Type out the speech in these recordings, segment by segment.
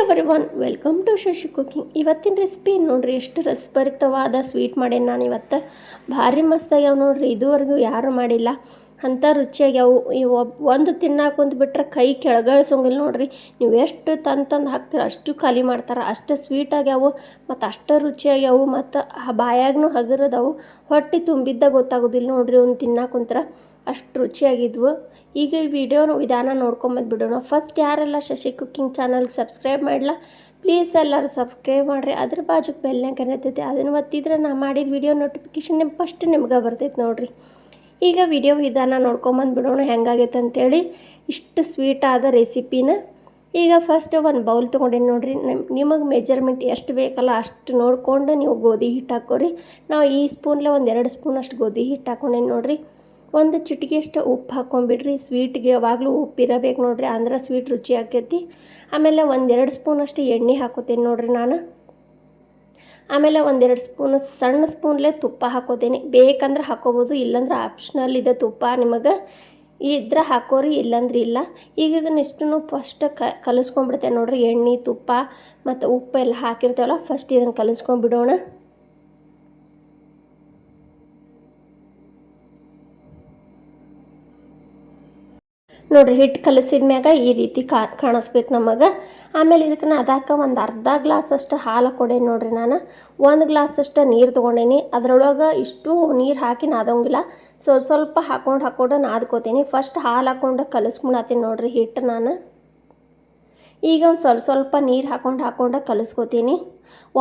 Everyone welcome to Shashi cooking. ಇವತ್ತಿನ recipe ನೋಡ್ರಿ ಎಷ್ಟು ರಸಭರಿತವಾದ ಸ್ವೀಟ್ ಮಾಡೇನಿ ನಾನು ಇವತ್ತು. ಭಾರಿ ಮಸ್ತಾಗ್ಯಾವ ನೋಡ್ರಿ, ಇದುವರೆಗೂ ಯಾರೂ ಮಾಡಿಲ್ಲ ಅಂಥ ರುಚಿಯಾಗ್ಯಾವು. ಒಂದು ತಿನ್ನಾಕ ಕುಂತ್ಬಿಟ್ರೆ ಕೈ ಕೆಳಗಳ್ಸೋಂಗಿಲ್ಲ ನೋಡ್ರಿ. ನೀವು ಎಷ್ಟು ತಂದು ಹಾಕ್ತೀರ ಅಷ್ಟು ಖಾಲಿ ಮಾಡ್ತಾರೆ, ಅಷ್ಟು ಸ್ವೀಟ್ ಆಗ್ಯಾವು ಮತ್ತು ಅಷ್ಟು ರುಚಿಯಾಗ್ಯಾವು ಮತ್ತು ಬಾಯಾಗೂ ಹಗರದವು. ಹೊಟ್ಟೆ ತುಂಬಿದ್ದ ಗೊತ್ತಾಗೋದಿಲ್ಲ ನೋಡ್ರಿ ಅವ್ನು ತಿನ್ನಾಕ ಕುಂತ್ರೆ, ಅಷ್ಟು ರುಚಿಯಾಗಿದ್ವು. ಈಗ ಈ ವಿಡಿಯೋನ ವಿಧಾನ ನೋಡ್ಕೊಂಬಂದುಬಿಡೋಣ. ಫಸ್ಟ್ ಯಾರೆಲ್ಲ ಶಶಿ ಕುಕಿಂಗ್ ಚಾನಲ್ಗೆ ಸಬ್ಸ್ಕ್ರೈಬ್ ಮಾಡಲ್ಲ ಪ್ಲೀಸ್ ಎಲ್ಲರೂ ಸಬ್ಸ್ಕ್ರೈಬ್ ಮಾಡಿರಿ. ಅದ್ರ ಬಾಜುಗೆ ಬೆಲ್ನಾಗ ಕರಿತೈತೆ, ಅದನ್ನು ಒತ್ತಿದ್ರೆ ನಾ ಮಾಡಿದ ವಿಡಿಯೋ ನೋಟಿಫಿಕೇಷನ್ ಫಸ್ಟ್ ನಿಮ್ಗೆ ಬರ್ತೈತೆ ನೋಡಿರಿ. ಈಗ ವಿಡಿಯೋ ವಿಧಾನ ನೋಡ್ಕೊಂಬಂದುಬಿಡೋಣ ಹೆಂಗಾಗೈತೆ ಅಂತೇಳಿ. ಇಷ್ಟು ಸ್ವೀಟ್ ಆದ ರೆಸಿಪಿನ ಈಗ ಫಸ್ಟ್ ಒಂದು ಬೌಲ್ ತೊಗೊಂಡೇನಿ ನೋಡಿರಿ. ನಿಮಗೆ ಮೆಜರ್ಮೆಂಟ್ ಎಷ್ಟು ಬೇಕಲ್ಲ ಅಷ್ಟು ನೋಡಿಕೊಂಡು ನೀವು ಗೋಧಿ ಹಿಟ್ಟು ಹಾಕೋರಿ. ನಾವು ಈ ಸ್ಪೂನ್ಲೆ ಒಂದು 2 ಸ್ಪೂನ್ ಅಷ್ಟು ಗೋಧಿ ಹಿಟ್ಟು ಹಾಕೊಂಡೇನಿ ನೋಡಿರಿ. ಒಂದು ಚಿಟಿಕೆಯಷ್ಟು ಉಪ್ಪು ಹಾಕ್ಕೊಂಬಿಡ್ರಿ. ಸ್ವೀಟ್ಗೆ ಯಾವಾಗಲೂ ಉಪ್ಪು ಇರಬೇಕು ನೋಡಿರಿ, ಅಂದ್ರೆ ಸ್ವೀಟ್ ರುಚಿ ಆಕೈತಿ. ಆಮೇಲೆ 1-2 ಸ್ಪೂನಷ್ಟು ಎಣ್ಣೆ ಹಾಕೋತೀನಿ ನೋಡಿರಿ ನಾನು. ಆಮೇಲೆ 1-2 ಸ್ಪೂನ್ ಸಣ್ಣ ಸ್ಪೂನ್ಲೆ ತುಪ್ಪ ಹಾಕೋತೀನಿ. ಬೇಕಂದ್ರೆ ಹಾಕೋಬೋದು, ಇಲ್ಲಾಂದ್ರೆ ಆಪ್ಷನಲ್ ಇದೆ ತುಪ್ಪ. ನಿಮಗೆ ಇದ್ರೆ ಹಾಕೋರಿ, ಇಲ್ಲಾಂದ್ರೆ ಇಲ್ಲ. ಈಗ ಇದನ್ನಿಷ್ಟು ಫಸ್ಟ್ ಕಲಿಸ್ಕೊಂಡ್ಬಿಡ್ತೇನೆ ನೋಡಿರಿ. ಎಣ್ಣೆ, ತುಪ್ಪ ಮತ್ತು ಉಪ್ಪು ಎಲ್ಲ ಹಾಕಿರ್ತೇವಲ್ಲ, ಫಸ್ಟ್ ಇದನ್ನು ಕಲಿಸ್ಕೊಂಡ್ಬಿಡೋಣ. ನೋಡಿರಿ ಹಿಟ್ಟು ಕಲಸಿದ ಮ್ಯಾಗ ಈ ರೀತಿ ಕಾಣಿಸ್ಬೇಕು ನಮಗೆ. ಆಮೇಲೆ ಇದಕ್ಕೆ ಅದಕ್ಕೆ ಒಂದು ಅರ್ಧ ಗ್ಲಾಸಷ್ಟು ಹಾಲು ಹಾಕ್ಕೊಂಡೇನಿ ನೋಡಿರಿ ನಾನು. 1 ಗ್ಲಾಸಷ್ಟು ನೀರು ತೊಗೊಂಡೇನಿ. ಅದರೊಳಗೆ ಇಷ್ಟು ನೀರು ಹಾಕಿ ನಾದೋಂಗಿಲ್ಲ, ಸ್ವಲ್ಪ ಹಾಕ್ಕೊಂಡು ನಾದ್ಕೋತೀನಿ. ಫಸ್ಟ್ ಹಾಲು ಹಾಕ್ಕೊಂಡು ಕಲಿಸ್ಕೊಂಡಾತೀನಿ ನೋಡಿರಿ ಹಿಟ್ಟು ನಾನು. ಈಗ ಒಂದು ಸ್ವಲ್ಪ ನೀರು ಹಾಕ್ಕೊಂಡು ಕಲಿಸ್ಕೋತೀನಿ.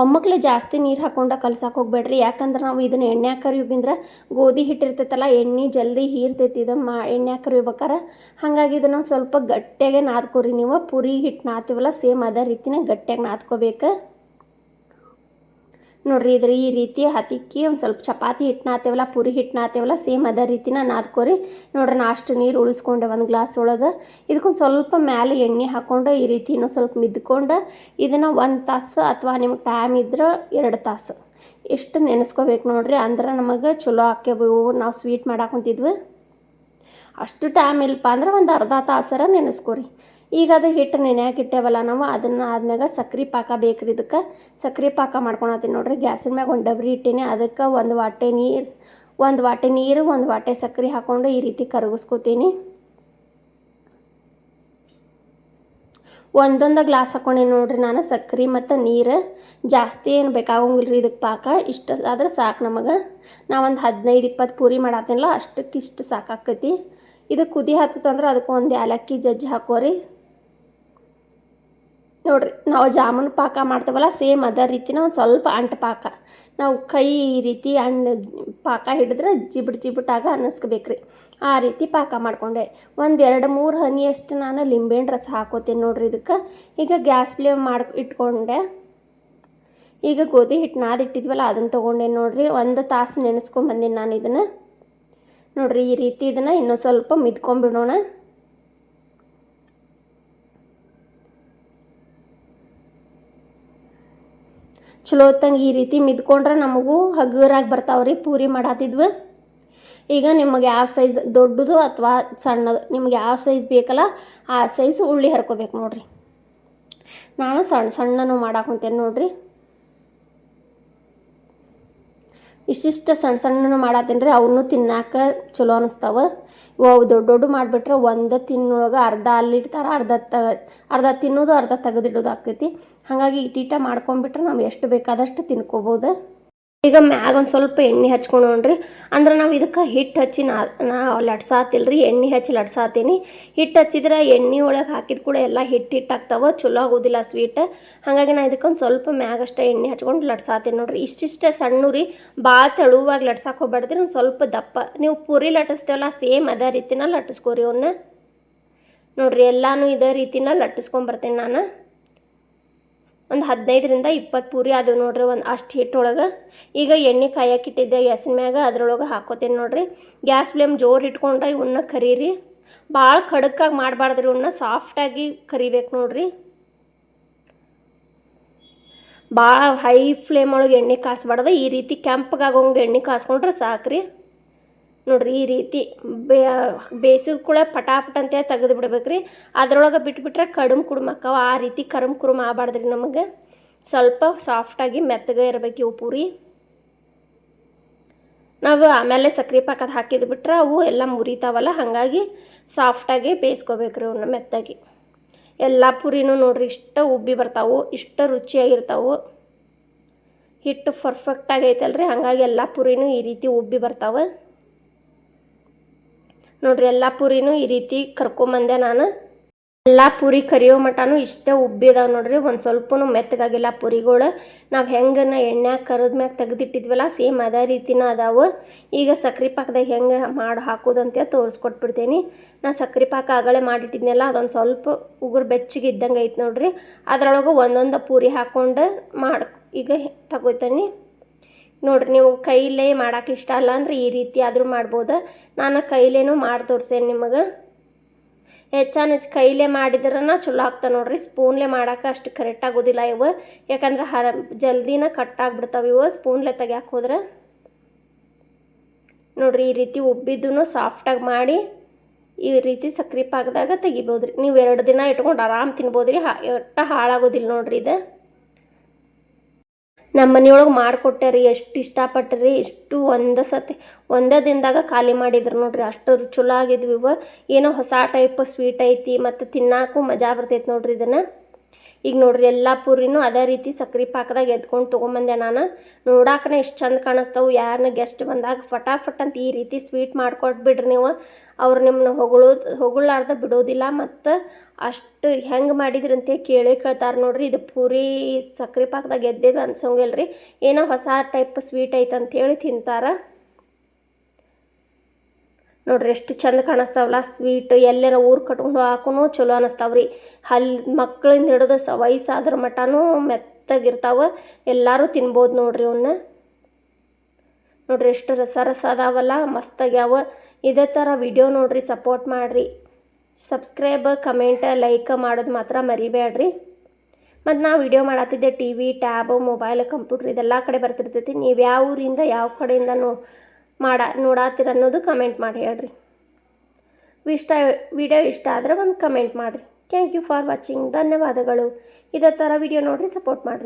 ಒಮ್ಮಕ್ಲೆ ಜಾಸ್ತಿ ನೀರು ಹಾಕ್ಕೊಂಡು ಕಲ್ಸಕ್ಕೆ ಹೋಗ್ಬೇಡ್ರಿ, ಯಾಕಂದ್ರೆ ನಾವು ಇದನ್ನು ಎಣ್ಣೆ ಕರಿಯೋಗಿಂದ್ರೆ ಗೋಧಿ ಹಿಟ್ಟು ಇರ್ತೈತಲ್ಲ, ಎಣ್ಣೆ ಜಲ್ದಿ ಹೀರ್ತೈತಿ ಇದು ಎಣ್ಣೆ ಕರಿಬೇಕಾರೆ. ಹಾಗಾಗಿ ಇದನ್ನು ಸ್ವಲ್ಪ ಗಟ್ಟಿಯಾಗೆ ನಾದ್ಕೋರಿ ನೀವು. ಪುರಿ ಹಿಟ್ಟು ನಾದ್ತೀವಲ್ಲ ಸೇಮ್ ಅದೇ ರೀತಿನೇ ಗಟ್ಟಿಯಾಗಿ ನಾದ್ಕೋಬೇಕು ನೋಡಿರಿ. ಈ ರೀತಿ ಹತ್ತಿಕ್ಕಿ ಒಂದು ಸ್ವಲ್ಪ ಚಪಾತಿ ಹಿಟ್ಟು ನಾದ್ತೇವಲ್ಲ, ಪುರಿ ಹಿಟ್ಟು ನಾದ್ತೇವಲ್ಲ ಸೇಮ್ ಅದೇ ರೀತಿನ ನಾದ್ಕೋರಿ ನೋಡ್ರಿ. ನಾ ಅಷ್ಟು ನೀರು ಉಳಿಸ್ಕೊಂಡೆ ಒಂದು ಗ್ಲಾಸ್ ಒಳಗೆ. ಇದಕ್ಕೊಂದು ಸ್ವಲ್ಪ ಮೇಲೆ ಎಣ್ಣೆ ಹಾಕ್ಕೊಂಡು ಈ ರೀತಿ ಇನ್ನೊಂದು ಸ್ವಲ್ಪ ಮಿದ್ಕೊಂಡು ಇದನ್ನು 1 ತಾಸು ಅಥವಾ ನಿಮ್ಗೆ ಟೈಮ್ ಇದ್ರೆ 2 ತಾಸು ಎಷ್ಟು ನೆನೆಸ್ಕೋಬೇಕು ನೋಡಿರಿ. ಅಂದ್ರೆ ನಮಗೆ ಚಲೋ ಆಕ್ಯವು ನಾವು ಸ್ವೀಟ್ ಮಾಡಾಕುಂತಿದ್ವಿ. ಅಷ್ಟು ಟೈಮ್ ಇಲ್ಲಪ್ಪ ಅಂದ್ರೆ ಒಂದು ಅರ್ಧ ತಾಸರ ನೆನೆಸ್ಕೋರಿ. ಈಗ ಅದು ಹಿಟ್ಟು ನೆನೆಯಾಕಿಟ್ಟೇವಲ್ಲ ನಾವು, ಅದನ್ನು ಆದ್ಮ್ಯಾಗ ಸಕ್ರೆ ಪಾಕ ಬೇಕ್ರಿ. ಇದಕ್ಕೆ ಸಕ್ರೆ ಪಾಕ ಮಾಡ್ಕೊಳತ್ತೀನಿ ನೋಡಿರಿ. ಗ್ಯಾಸಿನ ಮ್ಯಾಗ ಒಂದು ಡಬ್ರಿ ಇಟ್ಟೀನಿ, ಅದಕ್ಕೆ 1 ವಾಟೆ ನೀರು 1 ವಾಟೆ ಸಕ್ರೆ ಹಾಕ್ಕೊಂಡು ಈ ರೀತಿ ಕರಗಿಸ್ಕೋತೀನಿ. ಒಂದೊಂದು ಗ್ಲಾಸ್ ಹಾಕ್ಕೊಂಡೆ ನೋಡಿರಿ ನಾನು ಸಕ್ರೆ ಮತ್ತು ನೀರು. ಜಾಸ್ತಿ ಏನು ಬೇಕಾಗೋಂಗಿಲ್ಲ ರೀ ಇದಕ್ಕೆ ಪಾಕ. ಇಷ್ಟು ಆದ್ರೆ ಸಾಕು ನಮಗೆ. ನಾವೊಂದು 15-20 ಪೂರಿ ಮಾಡತ್ತೀನಲ್ಲ ಅಷ್ಟಕ್ಕೆ ಇಷ್ಟು ಸಾಕಾಕೈತಿ. ಇದು ಕುದಿ ಹತ್ತಂದ್ರೆ ಅದಕ್ಕೆ ಒಂದು ಏಲಕ್ಕಿ ಜಜ್ಜಿ ಹಾಕೋರಿ ನೋಡಿರಿ. ನಾವು ಜಾಮೂನು ಪಾಕ ಮಾಡ್ತೇವಲ್ಲ ಸೇಮ್ ಅದೇ ರೀತಿನ ಒಂದು ಸ್ವಲ್ಪ ಅಂಟು ಪಾಕ. ನಾವು ಕೈ ಈ ರೀತಿ ಪಾಕ ಹಿಡಿದ್ರೆ ಜಿಬಿಟಾಗ ಅನ್ನಿಸ್ಕೋಬೇಕ್ರಿ, ಆ ರೀತಿ ಪಾಕ ಮಾಡಿಕೊಂಡೆ. 1-2-3 ಹನಿಯಷ್ಟು ನಾನು ಲಿಂಬೆಹಣ್ಣು ರಸ ಹಾಕೋತೀನಿ ನೋಡಿರಿ ಇದಕ್ಕೆ. ಈಗ ಗ್ಯಾಸ್ ಫ್ಲೇಮ್ ಇಟ್ಕೊಂಡೆ. ಈಗ ಗೋಧಿ ಹಿಟ್ಟು ನಾದಿಟ್ಟಿದ್ವಲ್ಲ ಅದನ್ನು ತೊಗೊಂಡೇನಿ ನೋಡಿರಿ. 1 ತಾಸು ನೆನೆಸ್ಕೊಂಬಂದಿನಿ ನಾನು ಇದನ್ನು ನೋಡಿರಿ. ಈ ರೀತಿ ಇದನ್ನು ಇನ್ನೂ ಸ್ವಲ್ಪ ಮಿದ್ಕೊಂಬಿಡೋಣ. ಚಲೋ ಹೊತ್ತಂಗೆ ಈ ರೀತಿ ಮಿದ್ಕೊಂಡ್ರೆ ನಮಗೂ ಹಗುರಾಗಿ ಬರ್ತಾವ್ರಿ ಪೂರಿ ಮಾಡತ್ತಿದ್ವಿ. ಈಗ ನಿಮಗೆ ಯಾವ ಸೈಜ್ ದೊಡ್ಡದು ಅಥವಾ ಸಣ್ಣದು ನಿಮ್ಗೆ ಯಾವ ಸೈಜ್ ಬೇಕಲ್ಲ ಆ ಸೈಜ್ ಉಳ್ಳಿ ಹರ್ಕೋಬೇಕು ನೋಡಿರಿ. ನಾನು ಸಣ್ಣನೂ ಮಾಡಾಕುಂತೇನೆ ನೋಡಿರಿ. ಇಷ್ಟಿಷ್ಟು ಸಣ್ಣನೂ ಮಾಡತ್ತೀನಿ ರೀ. ಅವನ್ನೂ ತಿನ್ನಾಕ ಚಲೋ ಅನ್ನಿಸ್ತಾವೆ. ಇವು ದೊಡ್ಡ ಮಾಡಿಬಿಟ್ರೆ ಒಂದು ತಿನ್ನೊಳಗೆ ಅರ್ಧ ಅಲ್ಲಿಡ್ತಾರೆ, ಅರ್ಧ ತಿನ್ನೋದು ಅರ್ಧ ತೆಗೆದಿಡೋದು ಆಗ್ತೈತಿ. ಹಾಗಾಗಿ ಇಟ್ಟಿಟ ಮಾಡ್ಕೊಂಬಿಟ್ರೆ ನಾವು ಎಷ್ಟು ಬೇಕಾದಷ್ಟು ತಿನ್ಕೋಬೋದು. ಈಗ ಮ್ಯಾಗ ಒಂದು ಸ್ವಲ್ಪ ಎಣ್ಣೆ ಹಚ್ಕೊಂಡ್ರಿ. ಅಂದ್ರೆ ನಾವು ಇದಕ್ಕೆ ಹಿಟ್ಟು ಹಚ್ಚಿ ನಾ ಲಟ್ಸಾತಿಲ್ಲ ರೀ, ಎಣ್ಣೆ ಹಚ್ಚಿ ಲಟ್ಸಾತೀನಿ. ಹಿಟ್ಟು ಹಚ್ಚಿದ್ರೆ ಎಣ್ಣೆ ಒಳಗೆ ಹಾಕಿದ ಕೂಡ ಎಲ್ಲ ಹಿಟ್ಟಾಗ್ತಾವೆ, ಚಲೋ ಆಗೋದಿಲ್ಲ ಸ್ವೀಟ್. ಹಾಗಾಗಿ ನಾ ಇದಕ್ಕೊಂದು ಸ್ವಲ್ಪ ಮ್ಯಾಗಷ್ಟೇ ಎಣ್ಣೆ ಹಚ್ಕೊಂಡು ಲಟ್ಸಾತೀನಿ ನೋಡಿರಿ. ಇಷ್ಟಿಷ್ಟೇ ಸಣ್ಣ ರೀ, ಭಾಳ ತೆಳುವಾಗಿ ಲಟ್ಸಕ್ಕೆ ಹೋಗ್ಬಾರ್ದ್ರಿ, ಒಂದು ಸ್ವಲ್ಪ ದಪ್ಪ. ನೀವು ಪೂರಿ ಲಟ್ಟಿಸ್ತೇವಲ್ಲ ಸೇಮ್ ಅದೇ ರೀತಿನ ಲಟ್ಟಿಸ್ಕೋರಿ ಅವನ್ನ ನೋಡಿರಿ. ಎಲ್ಲನೂ ಇದೇ ರೀತಿನ ಲಟ್ಟಿಸ್ಕೊಂಬರ್ತೇನೆ ನಾನು. ಒಂದು 15-20 ಪೂರಿ ಅದು ನೋಡಿರಿ ಒಂದು ಅಷ್ಟು ಹಿಟ್ಟೊಳಗೆ. ಈಗ ಎಣ್ಣೆ ಕಾಯಕ್ಕಿಟ್ಟಿದ್ದೆ ಗ್ಯಾಸಿನ ಮ್ಯಾಗ, ಅದ್ರೊಳಗೆ ಹಾಕೋತೀನಿ ನೋಡಿರಿ. ಗ್ಯಾಸ್ ಫ್ಲೇಮ್ ಜೋರು ಇಟ್ಕೊಂಡು ಇವನ್ನ ಕರೀರಿ. ಭಾಳ ಖಡಕ್ಕಾಗಿ ಮಾಡಬಾರ್ದ್ರಿ, ಇವನ್ನ ಸಾಫ್ಟಾಗಿ ಕರಿಬೇಕು ನೋಡಿರಿ. ಭಾಳ ಹೈ ಫ್ಲೇಮ್ ಒಳಗೆ ಎಣ್ಣೆ ಕಾಯಿಸ್ಬಾರ್ದು. ಈ ರೀತಿ ಕೆಂಪಗಾಗೋಂಗೆ ಎಣ್ಣೆ ಕಾಯಿಸ್ಕೊಂಡ್ರೆ ಸಾಕ್ರಿ. ನೋಡ್ರಿ ಈ ರೀತಿ ಬೇಯಿಸಿದ ಕೂಡ ಪಟಾಪಟ ಅಂತೇಳಿ ತೆಗೆದು ಬಿಡ್ಬೇಕ್ರಿ. ಅದ್ರೊಳಗೆ ಬಿಟ್ಬಿಟ್ರೆ ಕಡುಮ್ ಕುಡುಮ್ ಅಕ್ಕವ. ಆ ರೀತಿ ಕರುಮ್ ಕುರುಮ್ ಆಗಬಾರ್ದ್ರಿ. ನಮಗೆ ಸ್ವಲ್ಪ ಸಾಫ್ಟಾಗಿ ಮೆತ್ತಗೆ ಇರಬೇಕು ಇವು ಪೂರಿ. ನಾವು ಆಮೇಲೆ ಸಕ್ರೆ ಪಾಕದ ಹಾಕಿದ್ ಬಿಟ್ರೆ ಅವು ಎಲ್ಲ ಮುರಿತಾವಲ್ಲ, ಹಾಗಾಗಿ ಸಾಫ್ಟಾಗಿ ಬೇಯಿಸ್ಕೋಬೇಕ್ರಿ ಅವನ್ನ ಮೆತ್ತಾಗಿ. ಎಲ್ಲ ಪೂರಿನೂ ನೋಡ್ರಿ ಇಷ್ಟ ಉಬ್ಬಿ ಬರ್ತಾವೆ, ಇಷ್ಟ ರುಚಿಯಾಗಿರ್ತಾವೆ. ಹಿಟ್ಟು ಪರ್ಫೆಕ್ಟಾಗಿ ಐತಲ್ರಿ, ಹಾಗಾಗಿ ಎಲ್ಲ ಪೂರಿನೂ ಈ ರೀತಿ ಉಬ್ಬಿ ಬರ್ತಾವೆ ನೋಡ್ರಿ. ಎಲ್ಲ ಪೂರಿನೂ ಈ ರೀತಿ ಕರ್ಕೊಂಬಂದೆ ನಾನು. ಎಲ್ಲ ಪೂರಿ ಕರಿಯೋ ಮಟನೂ ಇಷ್ಟ ಉಬ್ಬಿದಾವೆ ನೋಡ್ರಿ. ಒಂದು ಸ್ವಲ್ಪನೂ ಮೆತ್ತಗಾಗಿಲ್ಲ ಪೂರಿಗಳು. ನಾವು ಹೆಂಗೆ ಎಣ್ಣೆ ಕರಿದ್ಮ್ಯಾಗ ತೆಗೆದಿಟ್ಟಿದ್ವಲ್ಲ ಸೇಮ್ ಅದೇ ರೀತಿನ ಅದಾವೆ. ಈಗ ಸಕ್ರೆ ಪಾಕದಾಗ ಹೆಂಗೆ ಮಾಡಿ ಹಾಕೋದಂತ ತೋರಿಸ್ಕೊಟ್ಬಿಡ್ತೀನಿ. ನಾ ಸಕ್ರೆ ಪಾಕ ಆಗಲೇ ಮಾಡಿಟ್ಟಿದ್ನಲ್ಲ, ಅದೊಂದು ಸ್ವಲ್ಪ ಉಗುರು ಬೆಚ್ಚಗೆ ಇದ್ದಂಗೆ ಐತೆ ನೋಡ್ರಿ. ಅದರೊಳಗೆ ಒಂದೊಂದು ಪೂರಿ ಹಾಕ್ಕೊಂಡು ಈಗ ತಗೋತೀನಿ ನೋಡ್ರಿ. ನೀವು ಕೈಲೇ ಮಾಡೋಕೆ ಇಷ್ಟ ಅಲ್ಲ ಅಂದ್ರೆ ಈ ರೀತಿ ಆದರೂ ಮಾಡ್ಬೋದು. ನಾನು ಕೈಲೇನೂ ಮಾಡಿ ತೋರಿಸೇನೆ ನಿಮಗೆ. ಹೆಚ್ಚು ಕೈಲೇ ಮಾಡಿದ್ರನ ಚಲೋ ಆಗ್ತದೆ ನೋಡ್ರಿ. ಸ್ಪೂನ್ಲೇ ಮಾಡೋಕೆ ಅಷ್ಟು ಕರೆಕ್ಟ್ ಆಗೋದಿಲ್ಲ ಇವು, ಯಾಕಂದ್ರೆ ಜಲ್ದಿನ ಕಟ್ಟಾಗ್ಬಿಡ್ತಾವೆ ಇವು ಸ್ಪೂನ್ಲೇ ತೆಗ್ಯಾಕೆ ಹೋದ್ರೆ. ನೋಡ್ರಿ ಈ ರೀತಿ ಉಬ್ಬಿದ್ದೂ ಸಾಫ್ಟಾಗಿ ಮಾಡಿ ಈ ರೀತಿ ಸಕ್ರೆ ಪಾಕದಾಗ ತೆಗಿಬೋದು ರೀ. ನೀವು 2 ದಿನ ಇಟ್ಕೊಂಡು ಆರಾಮ್ ತಿನ್ಬೋದು ರೀ. ಹಾಳಾಗೋದಿಲ್ಲ ನೋಡ್ರಿ ಇದು. ನಮ್ಮ ಮನೆಯೊಳಗೆ ಮಾಡಿಕೊಟ್ಟೆ ರೀ, ಎಷ್ಟು ಇಷ್ಟಪಟ್ಟರಿ. ಎಷ್ಟು ಒಂದೇ ದಿನದಾಗ ಖಾಲಿ ಮಾಡಿದ್ರು ನೋಡ್ರಿ. ಅಷ್ಟು ಚಲೋ ಆಗಿದ್ವಿ ಇವು. ಏನೋ ಹೊಸ ಟೈಪ್ ಸ್ವೀಟ್ ಐತಿ, ಮತ್ತು ತಿನ್ನೋಕ್ಕೂ ಮಜಾ ಬರ್ತೈತೆ ನೋಡ್ರಿ ಇದನ್ನು. ಈಗ ನೋಡ್ರಿ ಎಲ್ಲ ಪೂರಿನೂ ಅದೇ ರೀತಿ ಸಕ್ರೆ ಪಾಕದಾಗ ಎದ್ಕೊಂಡು ತೊಗೊಂಬಂದೆ ನಾನು. ನೋಡಾಕನೇ ಇಷ್ಟು ಚಂದ ಕಾಣಿಸ್ತಾವೆ. ಯಾರನ್ನ ಗೆಸ್ಟ್ ಬಂದಾಗ ಫಟಾಫಟ್ ಅಂತ ಈ ರೀತಿ ಸ್ವೀಟ್ ಮಾಡಿಕೊಟ್ಬಿಡ್ರಿ ನೀವು. ಅವ್ರು ನಿಮ್ಮನ್ನ ಹೊಗಳಾರ್ದ ಬಿಡೋದಿಲ್ಲ. ಮತ್ತು ಅಷ್ಟು ಹೆಂಗೆ ಮಾಡಿದ್ರಿ ಅಂತ ಕೇಳ್ತಾರೆ ನೋಡ್ರಿ. ಇದು ಪೂರಿ ಸಕ್ರೆ ಪಾಕದಾಗ ಎದ್ದಿದ್ದು ಅನ್ಸೋಂಗಿಲ್ರಿ. ಏನೋ ಹೊಸ ಟೈಪ್ ಸ್ವೀಟ್ ಐತೆ ಅಂತೇಳಿ ತಿಂತಾರೆ ನೋಡ್ರಿ. ಎಷ್ಟು ಚಂದ ಕಾಣಿಸ್ತಾವಲ್ಲ ಸ್ವೀಟ್. ಎಲ್ಲರ ಊರು ಕಟ್ಕೊಂಡು ಹಾಕೂ ಚಲೋ ಅನ್ನಿಸ್ತಾವ್ರಿ. ಮಕ್ಕಳಿಂದ ಹಿಡಿದು ವಯಸ್ಸಾದ್ರ ಮಟನೂ ಮೆತ್ತಗಿರ್ತಾವೆ. ಎಲ್ಲರೂ ತಿನ್ಬೋದು ನೋಡ್ರಿ ಅವನ್ನ. ನೋಡ್ರಿ ಎಷ್ಟು ರಸ ಅದಾವಲ್ಲ, ಮಸ್ತಾಗ್ಯಾವ. ಇದೇ ಥರ ವಿಡಿಯೋ ನೋಡ್ರಿ, ಸಪೋರ್ಟ್ ಮಾಡಿರಿ. ಸಬ್ಸ್ಕ್ರೈಬ್, ಕಮೆಂಟ್, ಲೈಕ್ ಮಾಡೋದು ಮಾತ್ರ ಮರಿಬೇಡ್ರಿ. ಮತ್ತು ನಾವು ವಿಡಿಯೋ ಮಾಡತ್ತಿದ್ದೆ TV, ಟ್ಯಾಬ್, ಮೊಬೈಲ್, ಕಂಪ್ಯೂಟ್ರ್ ಇದೆಲ್ಲ ಕಡೆ ಬರ್ತಿರ್ತೈತಿ. ನೀವು ಯಾವ ಊರಿಂದ ಯಾವ ಕಡೆಯಿಂದ ನೋಡಾತಿರ ಅನ್ನೋದು ಕಮೆಂಟ್ ಮಾಡಿ ಹೇಳ್ರಿ. ವಿಡಿಯೋ ಇಷ್ಟ ಆದರೆ ಒಂದು ಕಮೆಂಟ್ ಮಾಡಿರಿ. Thank you for watching. ಧನ್ಯವಾದಗಳು. ಇದೇ ಥರ ವಿಡಿಯೋ ನೋಡಿರಿ, ಸಪೋರ್ಟ್ ಮಾಡಿರಿ.